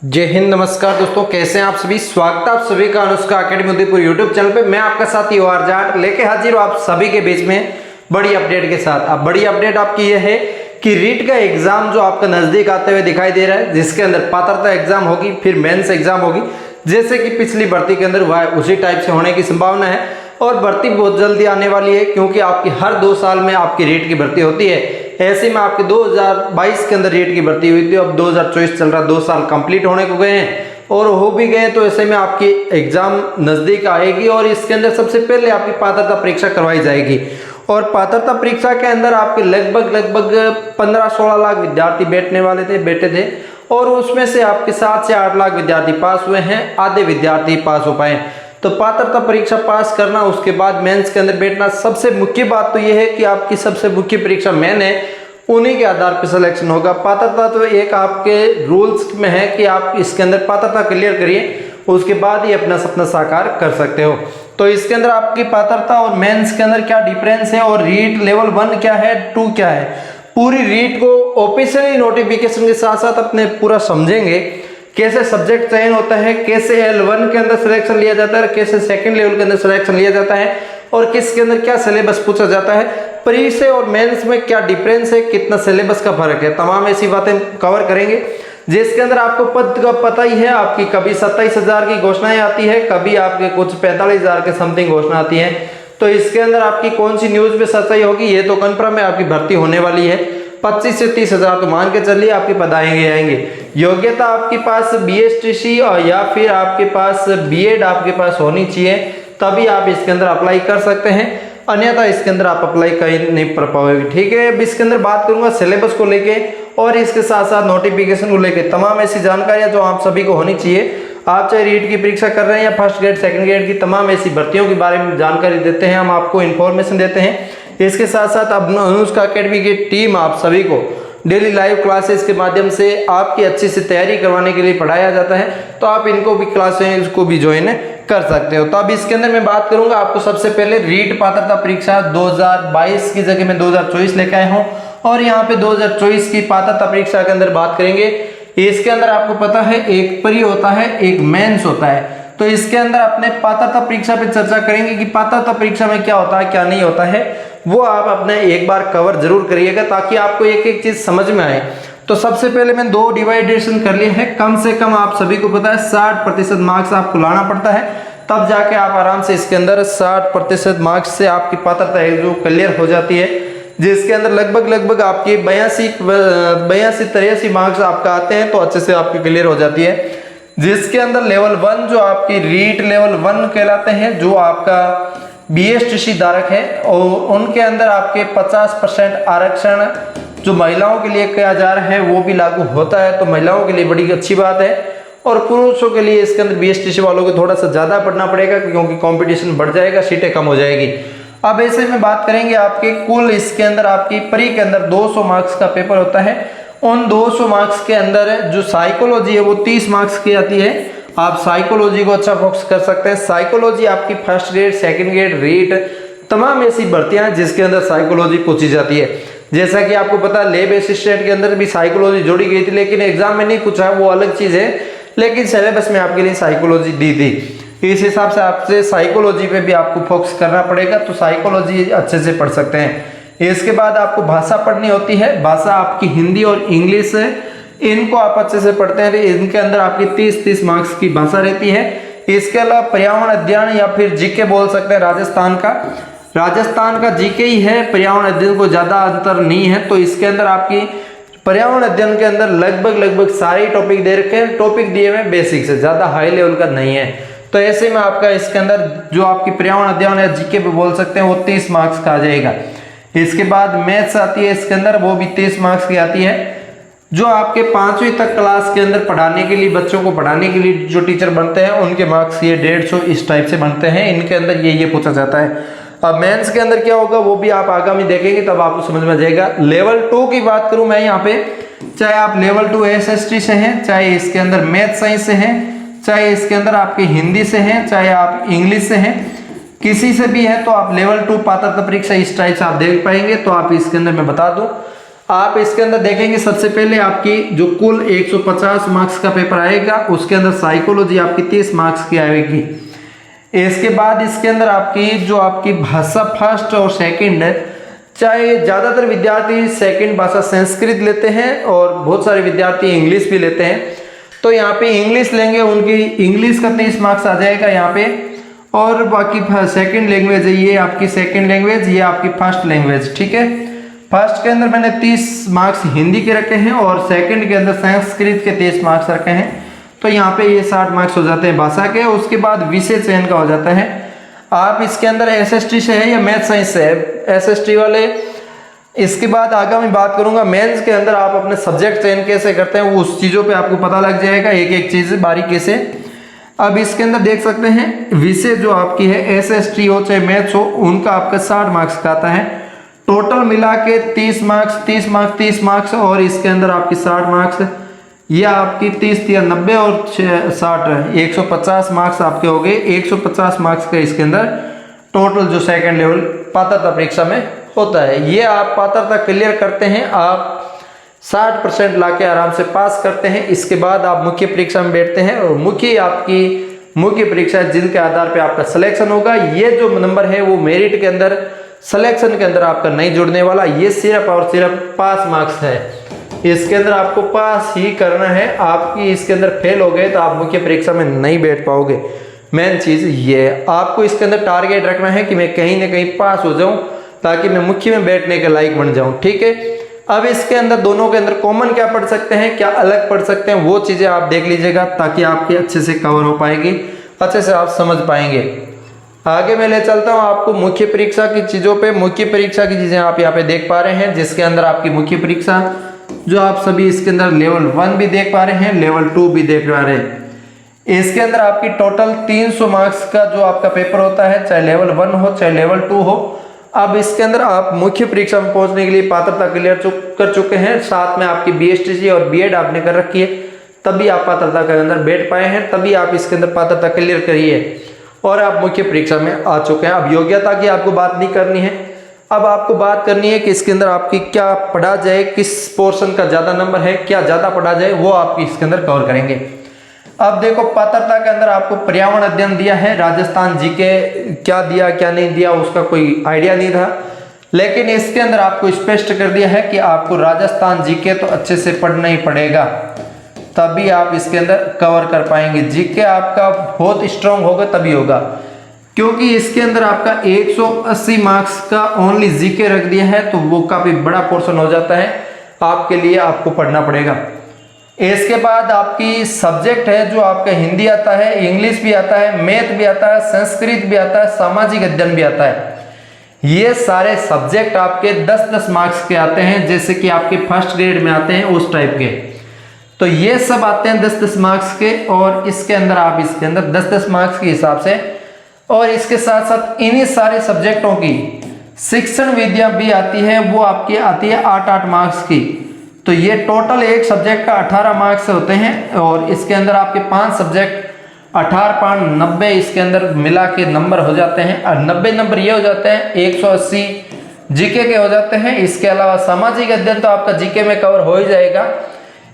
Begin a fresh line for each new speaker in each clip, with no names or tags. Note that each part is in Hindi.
जय हिंद, नमस्कार दोस्तों, कैसे हैं आप सभी। स्वागत है आप सभी का Anushka academy Udaipur YouTube channel पे। मैं आपका साथी OR जाट लेके हाजिर हूं आप सभी के बीच में बड़ी अपडेट के साथ। अब बड़ी अपडेट आपकी यह है कि रीट का एग्जाम जो आपका नजदीक आते हुए दिखाई दे रहा है, जिसके अंदर पात्रता एग्जाम होगी, फिर मेंस एग्जाम होगी, जैसे कि पिछली भर्ती के अंदअंदर वह उसी टाइप से होने की संभावना है। और भर्ती बहुत जल्दी आने वाली है, क्योंकि आपकी हर 2 साल में आपकी रीट की भर्ती होती है। ऐसे में आपके 2022 के अंदर रीट की भर्ती हुई थी, अब 2024 चल रहा, 2 साल कंप्लीट होने को गए हैं और हो भी गए। तो ऐसे में आपकी एग्जाम नजदीक आएगी और इसके अंदर सबसे पहले आपकी पात्रता परीक्षा करवाई जाएगी। और पात्रता परीक्षा के अंदर आपके लगभग 15-16 लाख विद्यार्थी बैठे थे और उसमें से आपके 7 से 8 लाख विद्यार्थी पास हुए हैं, आधे विद्यार्थी पास हो पाए। तो पात्रता परीक्षा पास करना, उसके बाद मेंस के अंदर बैठना, सबसे मुख्य बात तो यह है कि आपकी सबसे मुख्य परीक्षा मेन है, उन्हीं के आधार पर सिलेक्शन होगा। पात्रता तो एक आपके रूल्स में है कि आप इसके अंदर पात्रता क्लियर करिए, उसके बाद ही अपना सपना साकार कर सकते हो। तो इसके अंदर आपकी पात्रता और मेंस के अंदर क्या डिफरेंस है और रीट लेवल 1 क्या है, 2 क्या है, पूरी रीट को ऑफिशियली नोटिफिकेशन के साथ साथ अपने पूरा समझेंगे। कैसे सब्जेक्ट चयन होता है, कैसे L1 के अंदर सिलेक्शन लिया जाता है, कैसे सेकंड लेवल के अंदर सिलेक्शन लिया जाता है और किसके अंदर क्या सिलेबस पूछा जाता है, प्री से और मेंस में क्या डिफरेंस है, कितना सिलेबस का फर्क है, तमाम ऐसी बातें कवर करेंगे। जिसके अंदर आपको पद का पता ही है, आपकी कभी 27,000 की घोषणाएं आती है, कभी आपके कुछ 45,000 के समथिंग घोषणा आती है। तो इसके अंदर आपकी कौन सी न्यूज में सच्चाई होगी ये तो कन्फर्म है, आपकी भर्ती होने वाली है। 25 से 30,000 तो मान के चलिए आपकी पद आएंगे। योग्यता आपके पास BSTC और या फिर आपके पास B.Ed आपके पास होनी चाहिए, तभी आप इसके अंदर अप्लाई कर सकते हैं, अन्यथा इसके अंदर आप अप्लाई कहीं नहीं कर पाओगे। ठीक है, अब इसके अंदर बात करूंगा सिलेबस को लेके और इसके साथ साथ नोटिफिकेशन को लेके तमाम ऐसी जानकारियां जो आप सभी को होनी चाहिए। आप चाहे रीट की परीक्षा कर रहे हैं या फर्स्ट ग्रेड सेकंड ग्रेड की तमाम ऐसी भर्तियों के बारे में जानकारी देते हैं, हम आपको इन्फॉर्मेशन देते हैं। इसके साथ साथ अब अनुष्का एकेडमी की टीम आप सभी को डेली लाइव क्लासेस के माध्यम से आपकी अच्छी से तैयारी करवाने के लिए पढ़ाया जाता है, तो आप इनको भी क्लासेस को भी ज्वाइन कर सकते हो। तो अब इसके अंदर मैं बात करूंगा आपको सबसे पहले रीट पात्रता परीक्षा 2022 की जगह मैं 2024 लेके आया हूँ और यहाँ पे 2024 की पात्रता परीक्षा के अंदर बात करेंगे। इसके अंदर आपको पता है एक प्री होता है, एक मेंस होता है। तो इसके अंदर अपने पात्रता परीक्षा पे चर्चा करेंगे कि पात्रता परीक्षा में क्या होता है क्या नहीं होता है, वो आप अपने एक बार कवर जरूर करिएगा ताकि आपको एक एक चीज समझ में आए। तो सबसे पहले मैं 2 डिवाइडेशन कर लिए हैं। कम से कम आप सभी को पता है 60% मार्क्स आपको लाना पड़ता है, तब जाके आप आराम से इसके अंदर 60% मार्क्स से आपकी पात्रता जो क्लियर हो जाती है, जिसके अंदर लगभग आपकी 82-83 मार्क्स आपका आते हैं, तो अच्छे से आपकी क्लियर हो जाती है। जिसके अंदर लेवल 1 जो आपकी रीट लेवल 1 कहलाते हैं, जो आपका BSTC धारक है, और उनके अंदर आपके 50% आरक्षण जो महिलाओं के लिए किया जा रहा है वो भी लागू होता है। तो महिलाओं के लिए बड़ी अच्छी बात है और पुरुषों के लिए इसके अंदर BSTC वालों को थोड़ा सा ज्यादा पढ़ना पड़ेगा, क्योंकि कंपटीशन बढ़ जाएगा, सीटें कम हो जाएगी। अब ऐसे में बात करेंगे आपके कुल इसके अंदर आपकी प्री के अंदर 200 मार्क्स का पेपर होता है। उन 200 मार्क्स के अंदर जो साइकोलॉजी है वो 30 मार्क्स की आती है। आप साइकोलॉजी को अच्छा फोकस कर सकते हैं। साइकोलॉजी आपकी first grade second grade REET तमाम ऐसी भर्तियां जिसके अंदर साइकोलॉजी पूछी जाती है। जैसा कि आपको पता है लैब असिस्टेंट के अंदर भी साइकोलॉजी जोड़ी गई थी, लेकिन एग्जाम में नहीं पूछा, वो अलग चीज है, लेकिन सिलेबस में आपके लिए साइकोलॉजी दी थी। इस हिसाब से आपसे साइकोलॉजी पे भी आपको फोकस करना पड़ेगा, तो साइकोलॉजी अच्छे से पढ़ सकते हैं। इसके बाद आपको भाषा पढ़नी होती है। भाषा आपकी हिंदी और इंग्लिश है, इनको आप अच्छे से पढ़ते हैं। इनके अंदर आपकी 30 मार्क्स की भाषा रहती है। इसके अलावा पर्यावरण अध्ययन या फिर जीके बोल सकते हैं, राजस्थान का जीके ही है, पर्यावरण अध्ययन को ज्यादा अंतर नहीं है। तो इसके अंदर आपकी पर्यावरण अध्ययन के अंदर लगभग सारे टॉपिक दे रखे हैं, टॉपिक दिए हुए बेसिक से, ज्यादा हाई लेवल का नहीं है। तो ऐसे में आपका इसके अंदर जो आपकी पर्यावरण अध्ययन या जीके पे बोल सकते हैं वो 30 मार्क्स का आ जाएगा। इसके बाद मैथ्स आती है इसके अंदर, वो भी 30 मार्क्स की आती है। जो आपके 5वीं तक क्लास के अंदर पढ़ाने के लिए, बच्चों को पढ़ाने के लिए जो टीचर बनते हैं उनके मार्क्स ये 150 इस टाइप से बनते हैं। इनके अंदर ये पूछा जाता है। अब मेंस के अंदर क्या होगा वो भी आप आगामी देखेंगे, तब आपको समझ में आ जाएगा। लेवल 2 की बात करूं मैं यहाँ पे, चाहे आप लेवल 2 SST से हैं, चाहे इसके अंदर मैथ साइंस से हैं, चाहे इसके अंदर आपके हिंदी से हैं, चाहे आप इंग्लिश से हैं, किसी से भी है, तो आप लेवल 2 पात्रता परीक्षा इस टाइप से आप देख पाएंगे। तो आप इसके अंदर मैं बता दूं आप इसके अंदर देखेंगे सबसे पहले आपकी जो कुल 150 मार्क्स का पेपर आएगा, उसके अंदर साइकोलॉजी आपकी 30 मार्क्स की आएगी। इसके बाद इसके अंदर आपकी जो आपकी भाषा फर्स्ट और सेकंड है, चाहे ज़्यादातर विद्यार्थी सेकंड भाषा संस्कृत लेते हैं और बहुत सारे विद्यार्थी इंग्लिश भी लेते हैं, तो यहाँ पे इंग्लिश लेंगे, उनकी इंग्लिश का 30 मार्क्स आ जाएगा यहाँ पे। और बाकी सेकंड लैंग्वेज है, ये आपकी सेकंड लैंग्वेज, ये आपकी फर्स्ट लैंग्वेज, ठीक है। फर्स्ट के अंदर मैंने 30 मार्क्स हिंदी के रखे हैं और सेकंड के अंदर संस्कृत के 30 मार्क्स रखे हैं, तो यहाँ पे ये 60 मार्क्स हो जाते हैं भाषा के। उसके बाद विषय चयन का हो जाता है। आप इसके अंदर एसएसटी से है या मैथ साइंस से है, एसएसटी वाले, इसके बाद आगे मैं बात करूंगा मेंस के अंदर आप अपने सब्जेक्ट चयन कैसे करते हैं, वो उस चीज़ों पे आपको पता लग जाएगा एक एक चीज़ बारीकी से। अब इसके अंदर देख सकते हैं विषय जो आपकी है एसएसटी हो चाहे मैथ्स हो, उनका आपका 60 मार्क्स का आता है। टोटल मिला के 30 मार्क्स 30 मार्क्स 30 मार्क्स और इसके अंदर आपकी 60 मार्क्स, या आपकी 30 या 90 और 60 150 मार्क्स आपके हो गए। 150 मार्क्स का इसके अंदर टोटल जो सेकंड लेवल पात्रता परीक्षा में होता है। ये आप पात्रता क्लियर करते हैं, आप 60% लाके आराम से पास करते हैं। इसके बाद आप मुख्य परीक्षा में बैठते हैं और मुख्य परीक्षा जिनके आधार पे आपका सिलेक्शन होगा। ये जो नंबर है वो मेरिट के अंदर सिलेक्शन के अंदर आपका नहीं जुड़ने वाला, ये सिर्फ और सिर्फ पास मार्क्स है। इसके अंदर आपको पास ही करना है, आपकी इसके अंदर फेल हो गए तो आप मुख्य परीक्षा में नहीं बैठ पाओगे। मेन चीज़ ये आपको इसके अंदर टारगेट रखना है कि मैं कहीं ना कहीं पास हो जाऊं ताकि मैं मुख्य में बैठने के लायक बन जाऊं, ठीक है। अब इसके अंदर दोनों के अंदर कॉमन क्या पढ़ सकते हैं, क्या अलग पढ़ सकते हैं, वो चीज़ें आप देख लीजिएगा ताकि आपके अच्छे से कवर हो पाएगी, अच्छे से आप समझ पाएंगे। आगे मैं ले चलता हूँ आपको मुख्य परीक्षा की चीज़ों पे। मुख्य परीक्षा की चीज़ें आप यहाँ पे देख पा रहे हैं, जिसके अंदर आपकी मुख्य परीक्षा जो आप सभी इसके अंदर लेवल 1 भी देख पा रहे हैं, लेवल 2 भी देख पा रहे हैं। इसके अंदर आपकी टोटल 300 मार्क्स का जो आपका पेपर होता है, चाहे लेवल 1 हो चाहे लेवल 2 हो। अब इसके अंदर आप मुख्य परीक्षा में पहुंचने के लिए पात्रता क्लियर कर चुके हैं, साथ में आपकी बीएसटीसी और बीएड आपने कर रखी है, तभी आप पात्रता के अंदर बैठ पाए हैं, तभी आप इसके अंदर पात्रता क्लियर करिए और आप मुख्य परीक्षा में आ चुके हैं। अब योग्यता की आपको बात नहीं करनी है, अब आपको बात करनी है कि इसके अंदर आपकी क्या पढ़ा जाए, किस पोर्शन का ज़्यादा नंबर है, क्या ज़्यादा पढ़ा जाए, वो आप इसके अंदर कवर करेंगे। अब देखो पात्रता के अंदर आपको पर्यावरण अध्ययन दिया है, राजस्थान जीके क्या दिया क्या नहीं दिया उसका कोई आइडिया नहीं था, लेकिन इसके अंदर आपको स्पष्ट कर दिया है कि आपको राजस्थान जीके तो अच्छे से पढ़ना ही पड़ेगा, तभी आप इसके अंदर कवर कर पाएंगे। जीके आपका बहुत स्ट्रांग होगा तभी होगा, क्योंकि इसके अंदर आपका 180 मार्क्स का ओनली जीके रख दिया है, तो वो काफ़ी बड़ा पोर्शन हो जाता है आपके लिए, आपको पढ़ना पड़ेगा। इसके बाद आपकी सब्जेक्ट है जो आपका हिंदी आता है, इंग्लिश भी आता है, मैथ भी आता है, संस्कृत भी आता है, सामाजिक अध्ययन भी आता है। ये सारे सब्जेक्ट आपके 10-10 मार्क्स के आते हैं, जैसे कि आपके फर्स्ट ग्रेड में आते हैं उस टाइप के, तो ये सब आते हैं 10-10 मार्क्स के। और इसके अंदर आप इसके अंदर 10-10 मार्क्स के हिसाब से, और इसके साथ साथ इन्हीं सारे सब्जेक्टों की शिक्षण विद्या भी आती है, वो आपकी आती है 8-8 मार्क्स की। तो ये टोटल एक सब्जेक्ट का 18 मार्क्स होते हैं, और इसके अंदर आपके 5 सब्जेक्ट 18-5-90 इसके अंदर मिला के नंबर हो जाते हैं। और 90 नंबर ये हो जाते हैं, 180 जीके के हो जाते हैं। इसके अलावा सामाजिक अध्ययन तो आपका जीके में कवर हो ही जाएगा।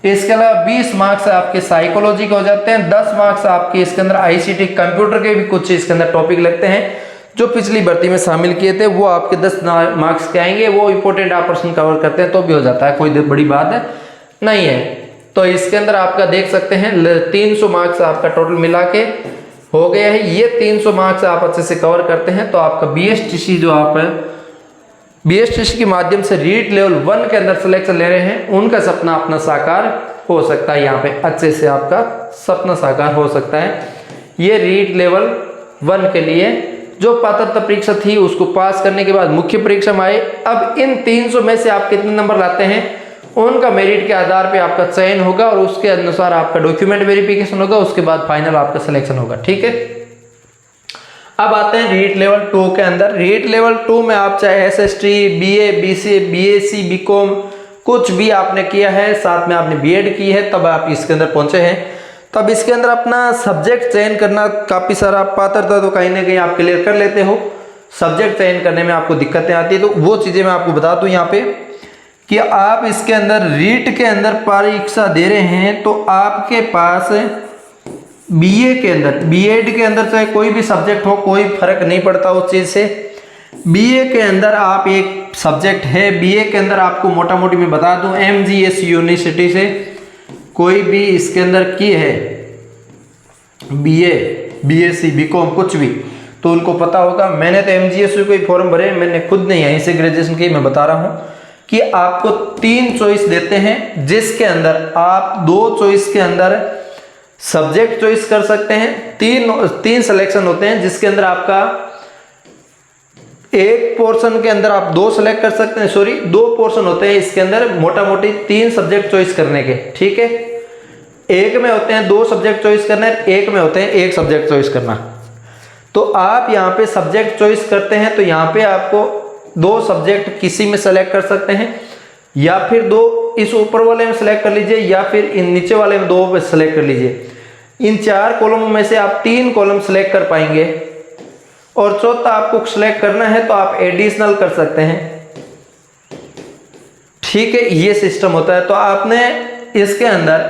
इसके अलावा 20 मार्क्स आपके साइकोलॉजी के हो जाते हैं, 10 मार्क्स आपके इसके अंदर आईसीटी कंप्यूटर के भी कुछ इसके अंदर टॉपिक लगते हैं जो पिछली भर्ती में शामिल किए थे, वो आपके 10 मार्क्स के आएंगे। वो इंपॉर्टेंट आप प्रश्न कवर करते हैं तो भी हो जाता है, कोई बड़ी बात नहीं है। तो इसके अंदर आपका देख सकते हैं 300 मार्क्स आपका टोटल मिला के हो गया है। ये 300 मार्क्स आप अच्छे से कवर करते हैं तो आपका बीएसटीसी जो आप बीएसटीसी के माध्यम से रीट लेवल 1 के अंदर सिलेक्शन ले रहे हैं, उनका सपना अपना साकार हो सकता है। यहाँ पे अच्छे से आपका सपना साकार हो सकता है। ये रीट लेवल 1 के लिए जो पात्रता परीक्षा थी उसको पास करने के बाद मुख्य परीक्षा में आए। अब इन 300 में से आप कितने नंबर लाते हैं, उनका मेरिट के आधार पे आपका चयन होगा और उसके अनुसार आपका डॉक्यूमेंट वेरिफिकेशन होगा, उसके बाद फाइनल आपका सिलेक्शन होगा, ठीक है। अब आते हैं रीट लेवल 2 के अंदर। रीट लेवल 2 में आप चाहे SST, BA, BC, BSc, BCom कुछ भी आपने किया है, साथ में आपने बीएड की है, तब आप इसके अंदर पहुंचे हैं। तब इसके अंदर अपना सब्जेक्ट चयन करना काफ़ी सारा पात्रता तो कहीं ना कहीं आप क्लियर कर लेते हो, सब्जेक्ट चयन करने में आपको दिक्कतें आती है, तो वो चीज़ें मैं आपको बता दूं यहाँ पे कि आप इसके अंदर रीट के अंदर परीक्षा दे रहे हैं तो आपके पास बीए के अंदर, बीएड के अंदर चाहे कोई भी सब्जेक्ट हो, कोई फर्क नहीं पड़ता उस चीज़ से। बीए के अंदर आप एक सब्जेक्ट है, बीए के अंदर आपको मोटा मोटी मैं बता दूं, एमजीएस यूनिवर्सिटी से कोई भी इसके अंदर की है बीए, बीएससी, बीकॉम कुछ भी, तो उनको पता होगा। मैंने तो एमजीएस कोई फॉर्म भरे, मैंने खुद नहीं यहीं से ग्रेजुएशन की, मैं बता रहा हूँ कि आपको 3 चॉइस देते हैं, जिसके अंदर आप 2 चॉइस के अंदर सब्जेक्ट चॉइस कर सकते हैं। तीन सिलेक्शन होते हैं, जिसके अंदर आपका एक पोर्शन के अंदर आप 2 सेलेक्ट कर सकते हैं, सॉरी 2 पोर्शन होते हैं इसके अंदर, मोटा मोटी 3 सब्जेक्ट चॉइस करने के, ठीक है। एक में होते हैं 2 सब्जेक्ट चॉइस करना, एक में होते हैं 1 सब्जेक्ट चॉइस करना। तो आप यहाँ पे सब्जेक्ट चॉइस करते हैं तो यहाँ पे आपको 2 सब्जेक्ट किसी में सेलेक्ट कर सकते हैं, या फिर 2 इस ऊपर वाले में सेलेक्ट कर लीजिए, या फिर इन नीचे वाले में 2 पे सेलेक्ट कर लीजिए। इन 4 कॉलमों में से आप 3 कॉलम सेलेक्ट कर पाएंगे, और चौथा आपको सेलेक्ट करना है तो आप एडिशनल कर सकते हैं, ठीक है। ये सिस्टम होता है। तो आपने इसके अंदर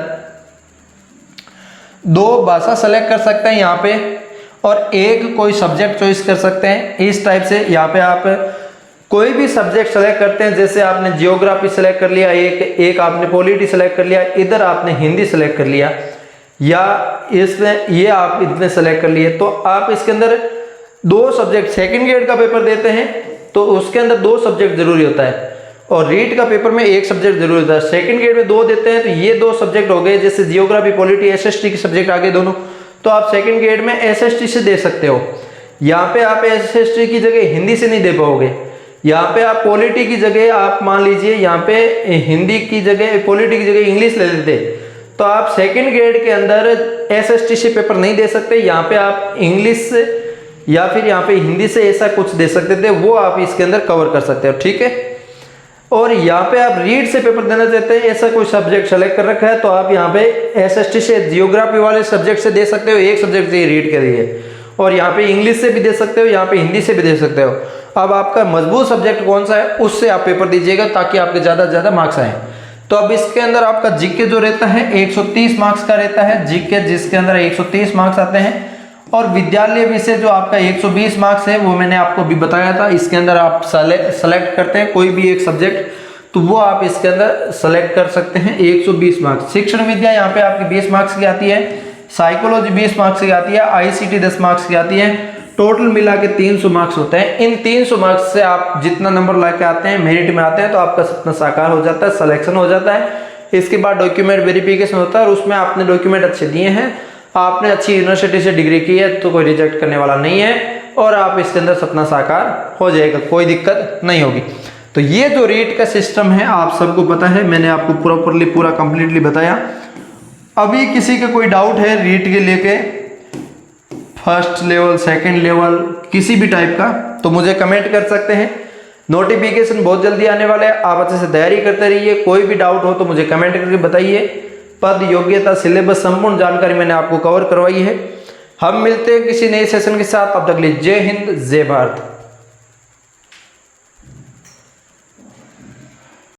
2 भाषा सेलेक्ट कर सकते हैं यहाँ पे, और 1 कोई सब्जेक्ट चॉइस कर सकते हैं। इस टाइप से यहाँ पे आप कोई भी सब्जेक्ट सेलेक्ट करते हैं, जैसे आपने जियोग्राफी सेलेक्ट कर लिया, एक आपने पॉलिटी सेलेक्ट कर लिया, इधर आपने हिंदी सेलेक्ट कर लिया, या इसमें ये आप इतने सेलेक्ट कर लिए, तो आप इसके अंदर 2 सब्जेक्ट, सेकंड ग्रेड का पेपर देते हैं तो उसके अंदर 2 सब्जेक्ट जरूरी होता है, और रीट का पेपर में 1 सब्जेक्ट जरूरी होता है। सेकंड ग्रेड में 2 देते हैं तो ये 2 सब्जेक्ट हो गए, जैसे जियोग्राफी, पॉलिटी, एसएसटी के सब्जेक्ट आगे दोनों, तो आप सेकंड ग्रेड में एसएसटी से दे सकते हो। यहाँ पे आप एसएसटी की जगह हिंदी से नहीं दे पाओगे। यहाँ पे आप पॉलिटी की जगह आप मान लीजिए यहाँ पे हिंदी की जगह, पॉलिटी की जगह इंग्लिश ले लेते, तो आप सेकंड ग्रेड के अंदर एसएसटी से पेपर नहीं दे सकते। यहाँ पे आप इंग्लिश से या फिर यहाँ पे हिंदी से ऐसा कुछ दे सकते थे, वो आप इसके अंदर कवर कर सकते हो, ठीक है। और यहाँ पे आप रीड से पेपर देना चाहते हैं, ऐसा कोई सब्जेक्ट सेलेक्ट कर रखा है, तो आप यहाँ पे एसएसटी से, जियोग्राफी वाले सब्जेक्ट से दे सकते हो, 1 सब्जेक्ट से रीड के लिए, और यहाँ पे इंग्लिश से भी दे सकते हो, यहाँ पे हिंदी से भी दे सकते हो। अब आपका मजबूत सब्जेक्ट कौन सा है, उससे आप पेपर दीजिएगा ताकि आपके ज़्यादा से ज़्यादा मार्क्स आए। तो अब इसके अंदर आपका जीके जो रहता है 130 मार्क्स का रहता है जीके, जिसके अंदर 130 मार्क्स आते हैं, और विद्यालय विषय जो आपका 120 मार्क्स है, वो मैंने आपको भी बताया था। इसके अंदर आप सेलेक्ट करते हैं कोई भी एक सब्जेक्ट, तो वो आप इसके अंदर सेलेक्ट कर सकते हैं, 120 मार्क्स। शिक्षण विद्या यहाँ पे आपकी 20 मार्क्स की आती है, साइकोलॉजी 20 मार्क्स की आती है, आईसीटी 10 मार्क्स की आती है, टोटल मिला के 300 मार्क्स होते हैं। इन 300 मार्क्स से आप जितना नंबर लाके आते हैं, मेरिट में आते हैं, तो आपका सपना साकार हो जाता है, सिलेक्शन हो जाता है। इसके बाद डॉक्यूमेंट वेरिफिकेशन होता है, और उसमें आपने डॉक्यूमेंट अच्छे दिए हैं, आपने अच्छी यूनिवर्सिटी से डिग्री की है, तो कोई रिजेक्ट करने वाला नहीं है, और आप इसके अंदर सपना साकार हो जाएगा, कोई दिक्कत नहीं होगी। तो ये जो रीट का सिस्टम है आप सबको पता है, मैंने आपको प्रॉपरली पूरा कंप्लीटली बताया। अभी किसी का कोई डाउट है रीट के लेके, फर्स्ट लेवल, सेकंड लेवल, किसी भी टाइप का, तो मुझे कमेंट कर सकते हैं। नोटिफिकेशन बहुत जल्दी आने वाला है, आप अच्छे से तैयारी करते रहिए। कोई भी डाउट हो तो मुझे कमेंट करके बताइए। पद, योग्यता, सिलेबस, संपूर्ण जानकारी मैंने आपको कवर करवाई है। हम मिलते हैं किसी नए सेशन के साथ, तब तक के लिए जय हिंद, जय भारत।